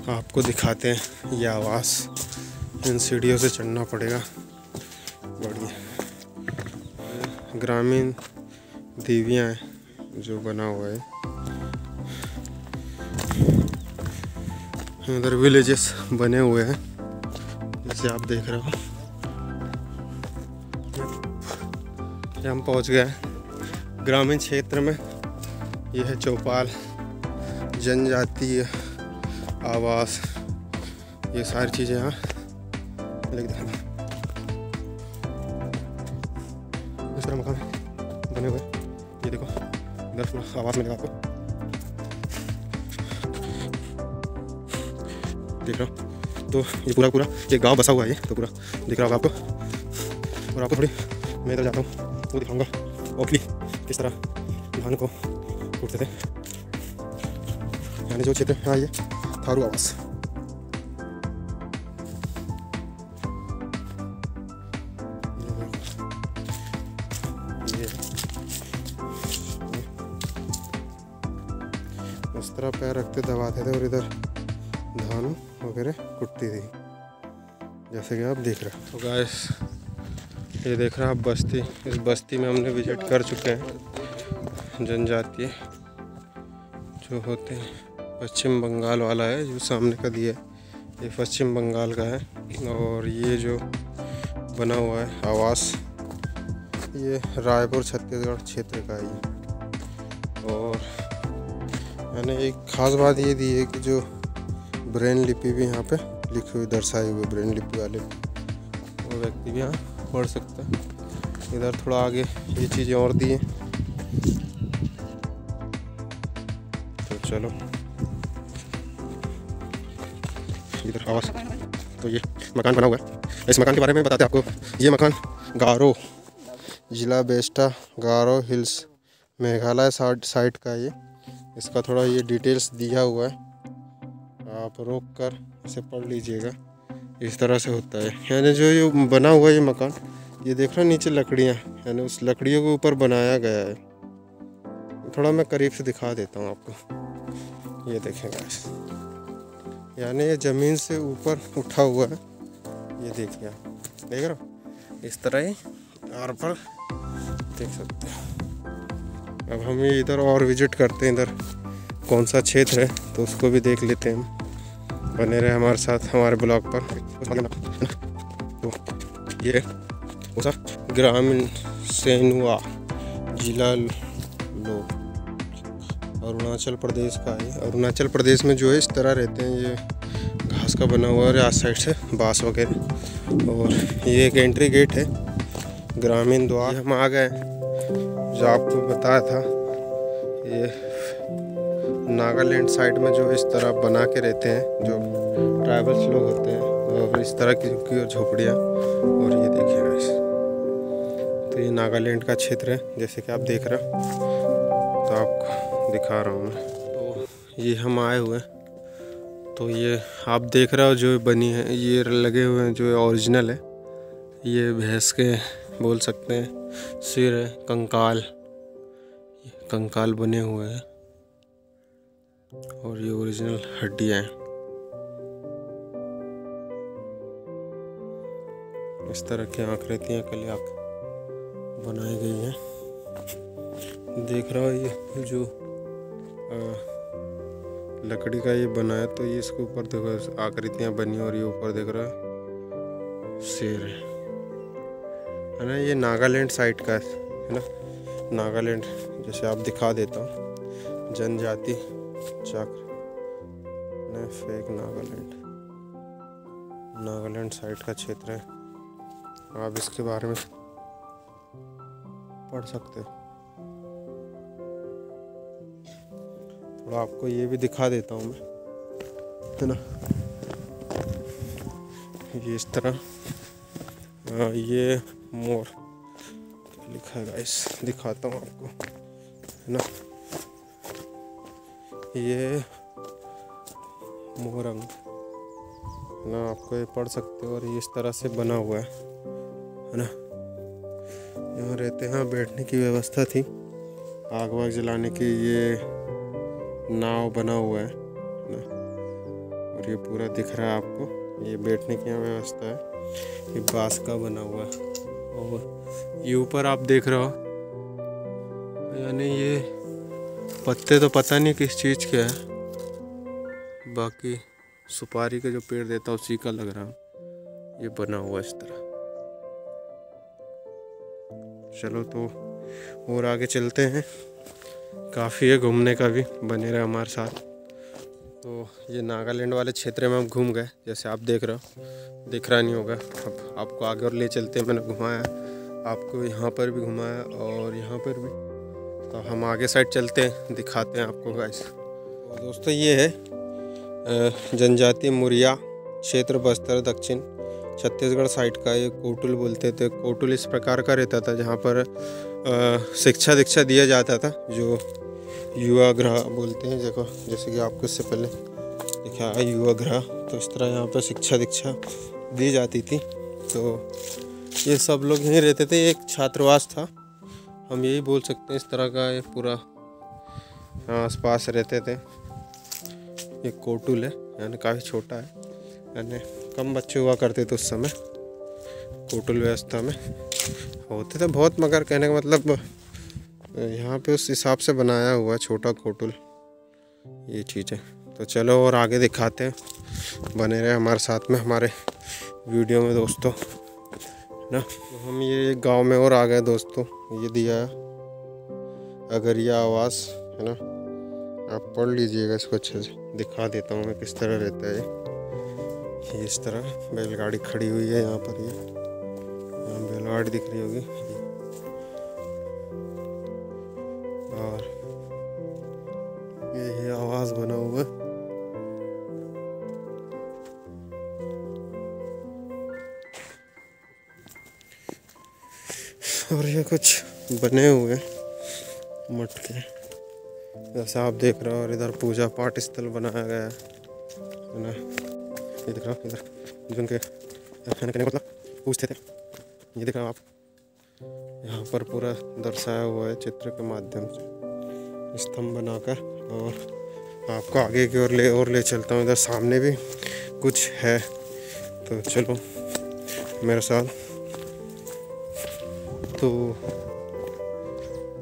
A: आपको दिखाते हैं ये आवाज़। इन सीढ़ियों से चढ़ना पड़ेगा, बढ़िया ग्रामीण देवियाँ हैं जो बना हुआ है। इधर विलेजेस बने हुए हैं जैसे आप देख रहे हो। हम पहुंच गए ग्रामीण क्षेत्र में। यह है चौपाल, जनजातीय आवास, ये सारी चीज़ें यहाँ लिख देना। इस तरह मकान बने हुए, ये देखो इधर पूरा आवास मिलेगा आपको, देख रहा हूँ। तो ये पूरा ये गांव बसा हुआ है, ये तो पूरा दिख रहा होगा आपको। और आपको थोड़ी मैं इधर जाता हूँ वो दिखाऊंगा ओखली किस तरह धान को कूटते थे। यानी जो क्षेत्र यहाँ ये थारू आवास। इस तरह पैर रखते दबाते थे और इधर धान वगैरह कुटती थी, जैसे कि आप देख रहे हैं। तो गाइस ये देख रहे हैं आप बस्ती, इस बस्ती में हमने विजिट कर चुके हैं। जनजातीय जो होते हैं, पश्चिम बंगाल वाला है जो सामने का दिया है, ये पश्चिम बंगाल का है। और ये जो बना हुआ है आवास, ये रायपुर छत्तीसगढ़ क्षेत्र का है। और मैंने एक ख़ास बात ये दी है कि जो ब्रेन लिपि भी यहाँ पे लिखी हुई दर्शाई हुई, ब्रेन लिपि वाले वो व्यक्ति भी यहाँ पढ़ सकता है। इधर थोड़ा आगे ये चीज़ें और दी हैं, तो चलो इधर आवास। तो ये मकान बना हुआ है, इस मकान के बारे में बताते हैं आपको। ये मकान गारो जिला बेस्टा गारो हिल्स मेघालय साइट का है। ये इसका थोड़ा ये डिटेल्स दिया हुआ है, आप रोक कर इसे पढ़ लीजिएगा। इस तरह से होता है, यानी जो ये बना हुआ ये मकान, ये देख रहे हैं नीचे लकड़ियाँ, यानी उस लकड़ियों के ऊपर बनाया गया है। थोड़ा मैं करीब से दिखा देता हूँ आपको, ये देखेंगे, यानी ये ज़मीन से ऊपर उठा हुआ है। ये देखिए आप देख रहे हो, इस तरह ही और पर देख सकते हैं। अब हम ये इधर और विजिट करते हैं, इधर कौन सा क्षेत्र है तो उसको भी देख लेते हैं। बने रहे हमारे साथ हमारे ब्लॉग पर। तो ये ग्रामीण सेनुआ जिला लो अरुणाचल प्रदेश का है। अरुणाचल प्रदेश में जो है इस तरह रहते हैं, ये घास का बना हुआ है, आज साइड से बांस वगैरह। और ये एक एंट्री गेट है, ग्रामीण द्वार। हम आ गए, जो आपको बताया था, ये नागालैंड साइड में जो इस तरह बना के रहते हैं, जो ट्राइबल्स लोग होते हैं, और इस तरह की झोपड़ियाँ। और ये देखिए गाइस, तो ये नागालैंड का क्षेत्र है, जैसे कि आप देख रहे हो, तो आपको दिखा रहा हूँ मैं। तो ये हम आए हुए, तो ये आप देख रहे हो जो बनी है, ये लगे हुए हैं जो ओरिजिनल है। ये भैंस के बोल सकते हैं सिर है, कंकाल बने हुए हैं, और ये ओरिजिनल हड्डियाँ हैं। इस तरह की आकृतियाँ कल आँख बनाई गई हैं। देख रहा हो ये जो लकड़ी का ये बना है, तो ये इसके ऊपर देखो आकृतियाँ बनी, और ये ऊपर देख रहा है शेर है ना। ये नागालैंड साइड का है ना, नागालैंड जैसे आप दिखा देता हूँ, जनजाति चक्र ने फेक नागालैंड साइड का क्षेत्र है। आप इसके बारे में पढ़ सकते हो। थोड़ा आपको ये भी दिखा देता हूँ मैं, है ना। ये इस तरह ये मोर लिखा है गाइस, दिखाता हूँ आपको, है ना। ये मोरंग ना, आपको ये पढ़ सकते हो। और ये इस तरह से बना हुआ है ना। यहाँ रहते हैं, बैठने की व्यवस्था थी, आग वाग जलाने की। ये नाव बना हुआ है ना, और ये पूरा दिख रहा है आपको। ये बैठने की यहाँ व्यवस्था है, ये बांस का बना हुआ है। और ये ऊपर आप देख रहे हो, यानी ये पत्ते तो पता नहीं किस चीज़ के हैं, बाकी सुपारी का जो पेड़ देता है उसी का लग रहा है। ये बना हुआ इस तरह। चलो तो और आगे चलते हैं, काफ़ी है घूमने का भी, बने रहे हमारे साथ। तो ये नागालैंड वाले क्षेत्र में हम घूम गए, जैसे आप देख रहे हो, दिख रहा नहीं होगा। अब आपको आगे और ले चलते हैं, मैंने घुमाया आपको, यहाँ पर भी घुमाया और यहाँ पर भी। तो हम आगे साइड चलते हैं, दिखाते हैं आपको गाइस। तो दोस्तों ये है जनजाति मुरिया क्षेत्र, बस्तर दक्षिण छत्तीसगढ़ साइड का। ये कोटुल बोलते थे। कोटुल इस प्रकार का रहता था जहाँ पर शिक्षा दीक्षा दिया जाता था, जो युवा गृह बोलते हैं। देखो जैसे कि आपको इससे पहले लिखा है युवा गृह, तो इस तरह यहाँ पर शिक्षा दीक्षा दी जाती थी। तो ये सब लोग यहीं रहते थे, एक छात्रावास था, हम यही बोल सकते हैं। इस तरह का ये पूरा आसपास रहते थे। ये कोटुल है, यानी काफ़ी छोटा है, यानी कम बच्चे हुआ करते थे उस समय। कोटुल व्यवस्था में होते थे बहुत, मगर कहने का मतलब यहाँ पे उस हिसाब से बनाया हुआ छोटा कोटुल ये चीज़ है। तो चलो और आगे दिखाते हैं, बने रहे हमारे साथ में हमारे वीडियो में दोस्तों ना। तो हम ये गांव में और आ गए दोस्तों। ये दिया अगरिया आवास है ना, आप पढ़ लीजिएगा इसको अच्छे से। दिखा देता हूँ मैं किस तरह रहता है ये इस तरह बैलगाड़ी खड़ी हुई है यहाँ पर। ये यहाँ बैलगाड़ी दिख रही होगी और ये आवास बना हुआ है। और ये कुछ बने हुए मटके जैसा आप देख रहे हो, और इधर पूजा पाठ स्थल बनाया गया है ना। ये दिख रहा हो इधर जिनके खाने का मतलब पूछते थे, ये दिख रहा हो आप, यहाँ पर पूरा दर्शाया हुआ है चित्र के माध्यम से स्तंभ बनाकर। और आपको आगे की ओर ले चलता हूँ, इधर सामने भी कुछ है, तो चलो मेरे साथ। तो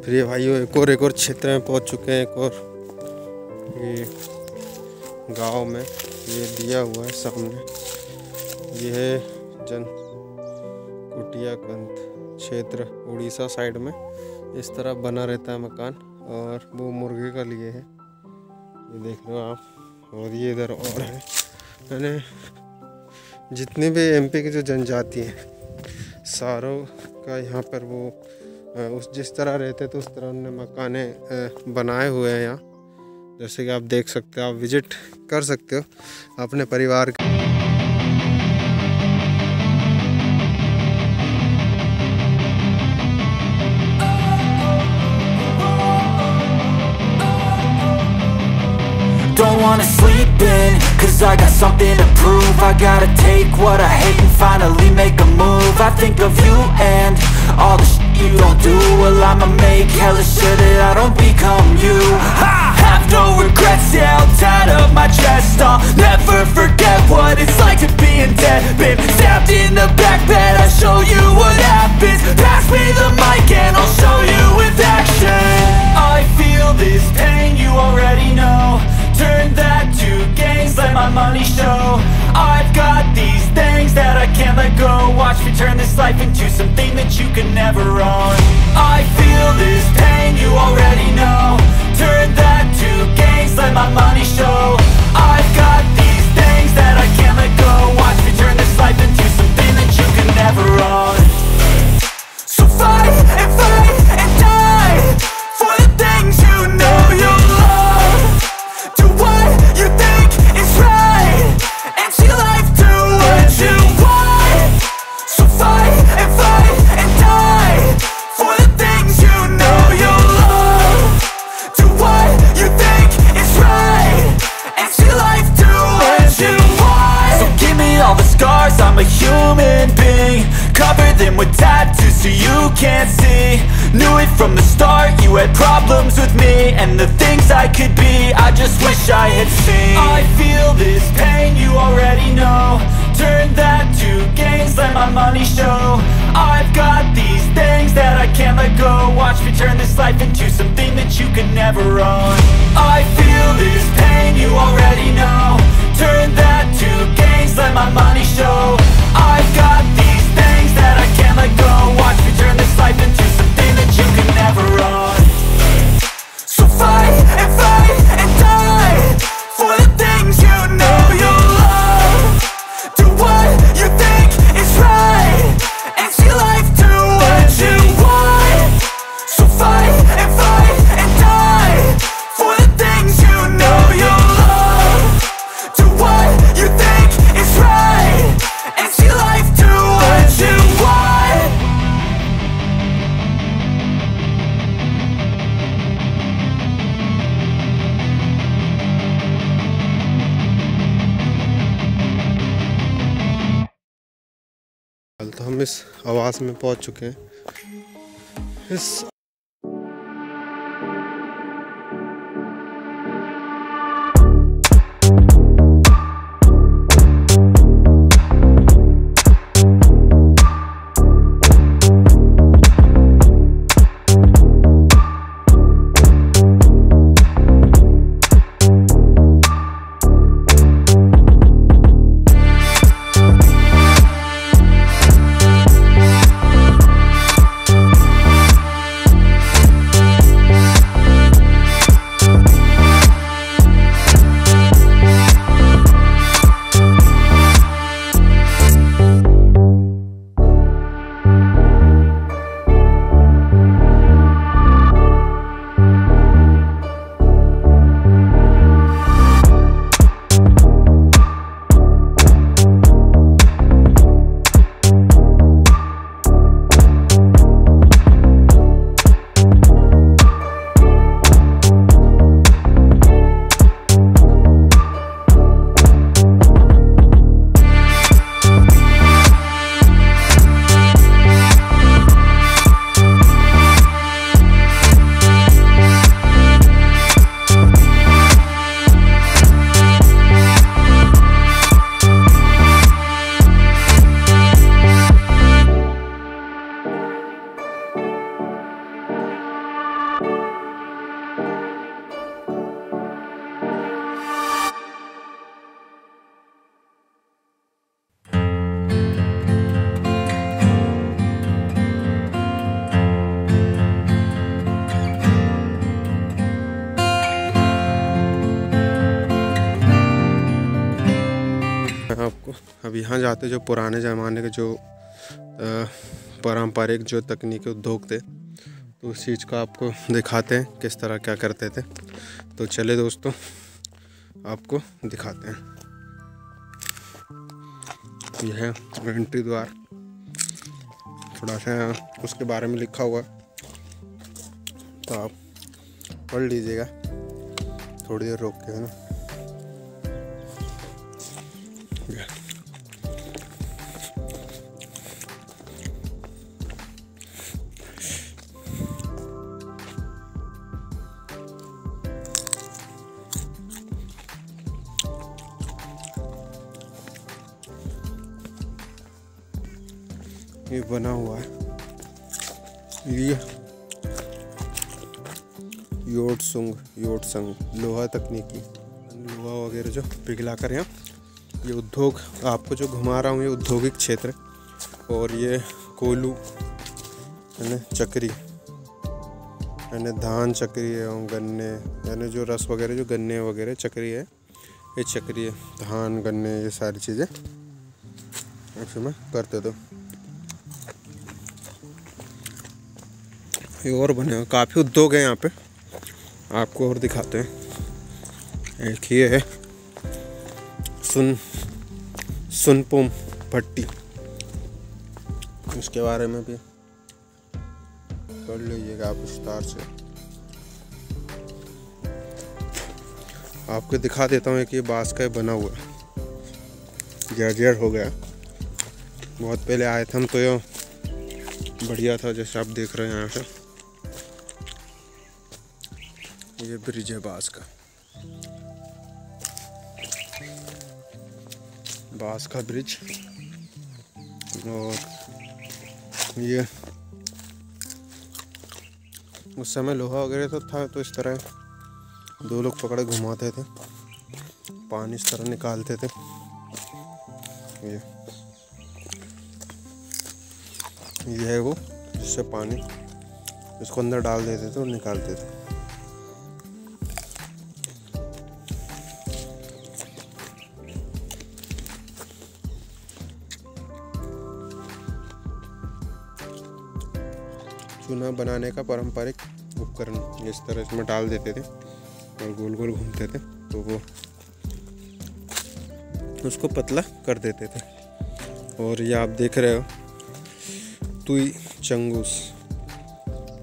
A: प्रिय भाइयों, एक और क्षेत्र में पहुंच चुके हैं, एक और ये गांव में ये दिया हुआ है सामने। ये है जन कुटिया कंत क्षेत्र, उड़ीसा साइड में इस तरह बना रहता है मकान, और वो मुर्गे का लिए है, ये देख रहे हो आप। और ये इधर और है, यानी जितनी भी एमपी की जो जनजाति है सारों का यहाँ पर वो उस जिस तरह रहते थे उस तरह उन्होंने मकाने बनाए हुए हैं यहाँ। जैसे कि आप देख सकते हो, आप विजिट कर सकते हो अपने परिवार के।
B: Don't wanna sleep in, cause I got something to prove. I gotta take what I hate and finally make a move. I think of you and all the shit you don't do. Well, I'ma make hella sure that I don't become you. I have no regrets, yeah, I'll tie up my chest. I'll never forget what it's like to be in debt. Been stabbed in the back bed, I'll show you what happens. Pass me the mic and I'll show you with action. I feel this pain, you already know. Turn that to gains, let my money show. I've got these things that I can't let go. Watch me turn this life into something that you can never own. I feel this pain, you already know. Turn that to gains, let my money show. I've got these things that I can't let go. Watch me turn this life into something that you can never own. So fight and die for the things you know you love. Do what you think is right, and see life do what you want. So fight and die for the things you know you love. Do what you think is right, and see life do what you want. So give me all the scars, I'm a human being. Cover them with tattoos so you can't see. Knew it from the start, you had problems with me and the things I could be, I just wish I had seen. I feel this pain, you already know. Turn that to gains, let my money show. I've got these things that I can't let go. Watch me turn this life into something that you can never own. I feel this pain, you already know. Turn that to gains, let my money show. I've got these things that I can't let go. Watch me turn this life into something that you can never own. So fight and die for the things you know you love. Do what you think is right, and see life do what you want. So fight and die for the things you know you love. Do what you think is right, and see life do what you want.
A: तो हम इस आवास में पहुंच चुके हैं। इस यहाँ जाते जो पुराने ज़माने के जो पारंपरिक जो तकनीकी उद्योग थे, तो उस चीज़ को आपको दिखाते हैं किस तरह क्या करते थे। तो चले दोस्तों, आपको दिखाते हैं। यह है एंट्री द्वार, थोड़ा सा उसके बारे में लिखा हुआ तो आप पढ़ लीजिएगा थोड़ी देर रोक के, है ना। ये बना हुआ है, ये योटसंग लोहा तकनीकी, लोहा वगैरह जो पिघला कर यहाँ ये उद्योग आपको जो घुमा रहा हूँ, ये औद्योगिक क्षेत्र। और ये कोलू यानी चक्री, यानी धान चक्री है, और गन्ने यानी जो रस वगैरह जो गन्ने वगैरह चक्री है, ये चक्री है। धान गन्ने ये सारी चीज़ें इसमें करते थे। ये और बने काफ़ी उद्योग है यहाँ पे, आपको और दिखाते हैं। एक ये है सुनपुम भट्टी, इसके बारे में भी पढ़ लीजिएगा आप विस्तार से। आपको दिखा देता हूँ। एक ये बांस का बना हुआ जर्जर हो गया, बहुत पहले आए थे हम तो ये बढ़िया था, जैसे आप देख रहे हैं यहाँ से। ये ब्रिज है बांस का ब्रिज। और ये उस समय लोहा वगैरह तो था, तो इस तरह दो लोग पकड़े घुमाते थे, पानी इस तरह निकालते थे। ये है वो जिससे पानी इसको अंदर डाल देते थे और निकालते थे। चूना बनाने का पारंपरिक उपकरण, इस तरह इसमें डाल देते थे और गोल गोल घूमते थे, तो वो उसको पतला कर देते थे। और ये आप देख रहे हो तुई चंगूस,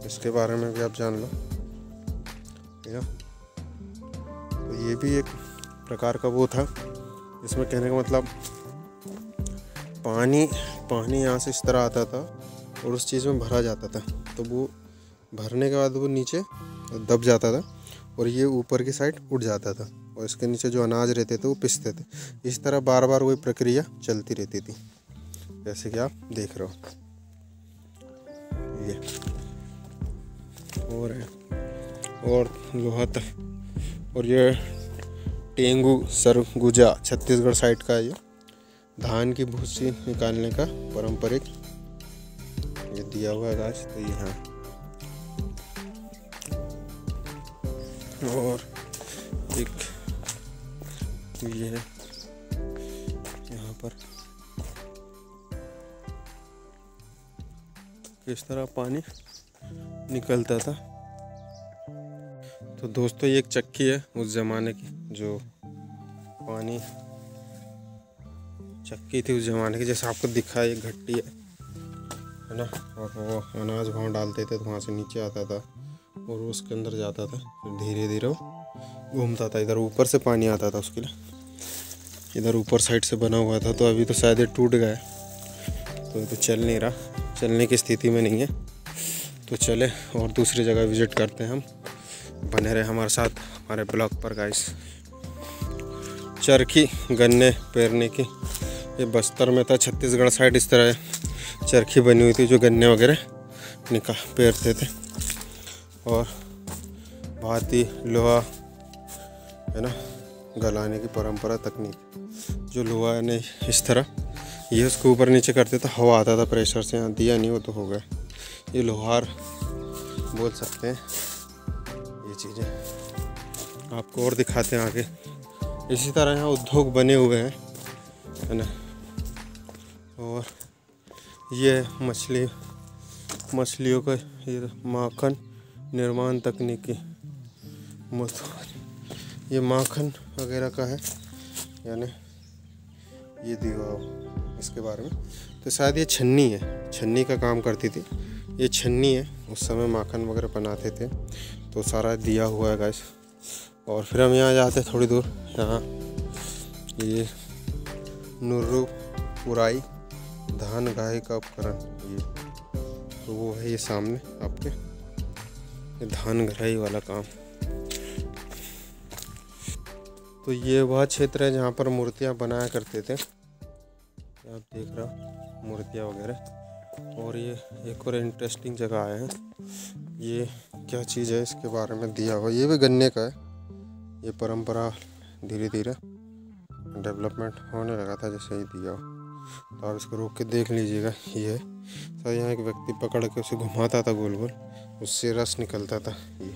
A: इसके बारे में भी आप जान लो। तो ये भी एक प्रकार का वो था, इसमें कहने का मतलब पानी यहाँ से इस तरह आता था और उस चीज़ में भरा जाता था, तो वो भरने के बाद वो नीचे दब जाता था और ये ऊपर की साइड उठ जाता था, और इसके नीचे जो अनाज रहते थे वो पिसते थे। इस तरह बार बार वही प्रक्रिया चलती रहती थी, जैसे कि आप देख रहे हो। ये और है, और लोहा तक। और ये टेंगू सरगुजा छत्तीसगढ़ साइड का है। ये धान की भूसी निकालने का पारंपरिक ये दिया हुआ है गाछ, तो ये हाँ। और एक ये है यहाँ पर इस तरह पानी निकलता था। तो दोस्तों ये एक चक्की है उस ज़माने की, जो पानी चक्की थी उस ज़माने की, जैसे आपको दिखा है। एक घट्टी है ना, और वो अनाज वहाँ डालते थे तो वहाँ से नीचे आता था और उसके अंदर जाता था, फिर धीरे धीरे वो घूमता था। इधर ऊपर से पानी आता था उसके लिए, इधर ऊपर साइड से बना हुआ था। तो अभी तो शायद ये टूट गया है, तो ये तो चल नहीं रहा, चलने की स्थिति में नहीं है। तो चले और दूसरी जगह विज़िट करते हैं हम। बने रहे हमारे साथ हमारे ब्लॉग पर गाइस। चरखी गन्ने पेरने की, ये बस्तर में था, छत्तीसगढ़ साइड इस तरह चरखी बनी हुई थी जो गन्ने वगैरह पेरते थे। और भाती लोहा है ना गलाने की परंपरा तकनीक, जो लोहा ने इस तरह ये उसको ऊपर नीचे करते थे, हवा आता था प्रेशर से। यहाँ दिया नहीं, वो तो हो गया। ये लोहार बोल सकते हैं ये चीज़ें। आपको और दिखाते हैं आगे। इसी तरह यहाँ उद्योग बने हुए हैं, है ना। और ये मछलियों का ये माखन निर्माण तकनीकी, ये माखन वगैरह का है, यानी ये दिया इसके बारे में। तो शायद ये छन्नी है, छन्नी का काम करती थी, ये छन्नी है, उस समय माखन वगैरह बनाते थे। तो सारा दिया हुआ है गाइस। और फिर हम यहाँ जाते हैं थोड़ी दूर, यहाँ ये नुर्रू पुराई धान गाहे का उपकरण, ये तो वो है ये सामने आपके, ये धान गराई वाला काम। तो ये वह क्षेत्र है जहाँ पर मूर्तियाँ बनाया करते थे, आप देख रहे हो मूर्तियाँ वगैरह। और ये एक और इंटरेस्टिंग जगह आए हैं, ये क्या चीज़ है इसके बारे में दिया हुआ, ये भी गन्ने का है। ये परंपरा धीरे धीरे डेवलपमेंट होने लगा था जैसे ही दिया हो। तो आप इसको रोक के देख लीजिएगा, ये है तो यहाँ एक व्यक्ति पकड़ के उसे घुमाता था गोल गोल, उससे रस निकलता था ये।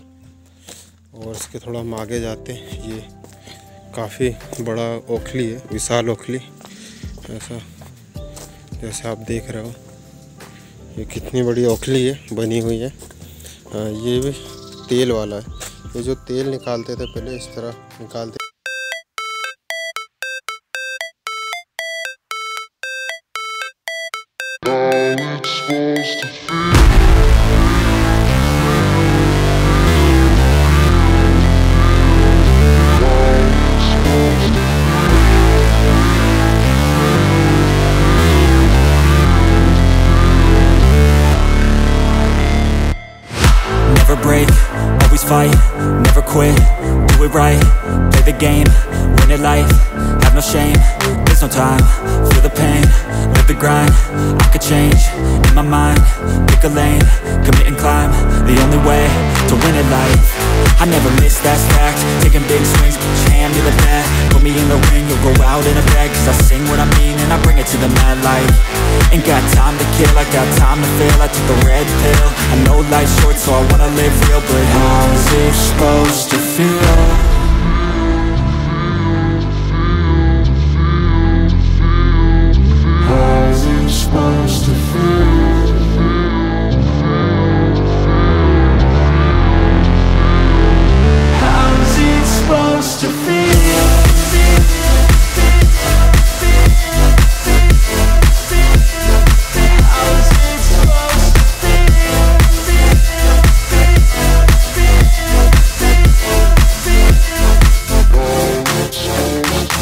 A: और इसके थोड़ा हम आगे जाते हैं, ये काफ़ी बड़ा ओखली है, विशाल ओखली, ऐसा जैसे आप देख रहे हो, ये कितनी बड़ी ओखली है बनी हुई है। ये भी तेल वाला है, ये जो तेल निकालते थे पहले इस तरह निकालते।
C: Never break, always fight, never quit, do it right, play the game, win it life, have no shame, there's no time, feel the pain, live the grind, I could change, in my mind, pick a lane, commit and climb, the only way to win it life, I never miss, that's fact, taking big swings, put your hand to the bat, put me in the ring, you'll go out in a bag, cause I sing what I mean and I bring it to the mad light, ain't got time to kill, I got time to feel, I took the red pill, I know life's short so I wanna live real, but how's it supposed to feel? How's it supposed to feel? How's it supposed to feel?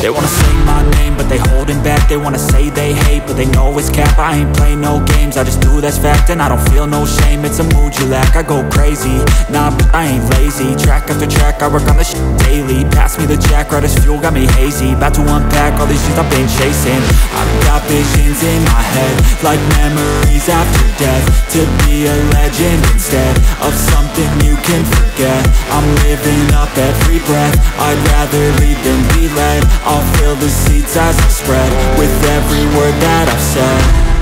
C: They wanna say my name, but they holding back. They wanna say they hate, but they know it's cap. I ain't play no games, I just do that's fact. And I don't feel no shame, it's a mood you lack. I go crazy, nah, but I ain't lazy. Track after track, I work on this shit daily. Pass me the jack, right as fuel, got me hazy. About to unpack all these things I've been chasing. I've got visions in my head, like memories after death. To be a legend instead of something you can forget. I'm living up every breath, I'd rather lead than be led. I'll fill the seats as I spread with every word that I've said.